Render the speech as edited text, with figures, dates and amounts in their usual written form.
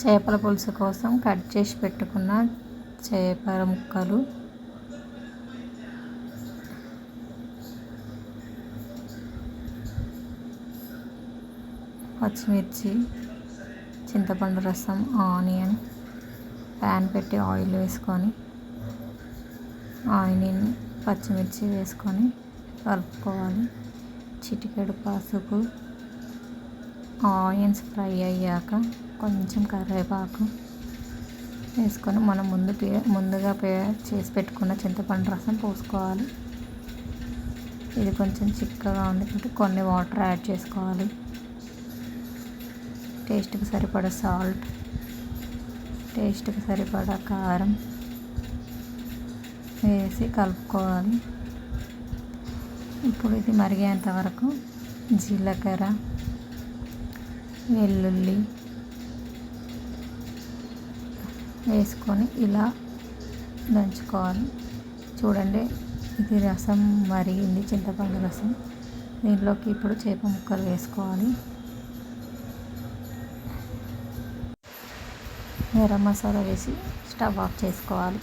చేపల పులుసు కోసం కట్ చేసి పెట్టుకున్న చేపల ముక్కలు, పచ్చిమిర్చి, చింతపండు రసం, ఆనియన్, ప్యాన్ పెట్టి ఆయిల్ వేసుకొని ఆనియన్ పచ్చిమిర్చి వేసుకొని కలుపుకోవాలి. చిటికెడు పసుపు, ఆనియన్స్ ఫ్రై అయ్యాక కొంచెం కరివేపాకు వేసుకొని మనం ముందుగా చేసి పెట్టుకున్న చింతపండు రసం పోసుకోవాలి. ఇది కొంచెం చిక్కగా ఉంది కాబట్టి కొన్ని వాటర్ యాడ్ చేసుకోవాలి. టేస్ట్కి సరిపడా సాల్ట్, టేస్ట్కి సరిపడా కారం వేసి కలుపుకోవాలి. ఇప్పుడు ఇది మరిగేంత వరకు జీలకర్ర, వెల్లుల్లి వేసుకొని ఇలా దంచుకోవాలి. చూడండి, ఇది రసం మరిగింది, చింతపండు రసం. దీంట్లోకి ఇప్పుడు చేప ముక్కలు వేసుకోవాలి. గరం మసాలా వేసి స్టవ్ ఆఫ్ చేసుకోవాలి.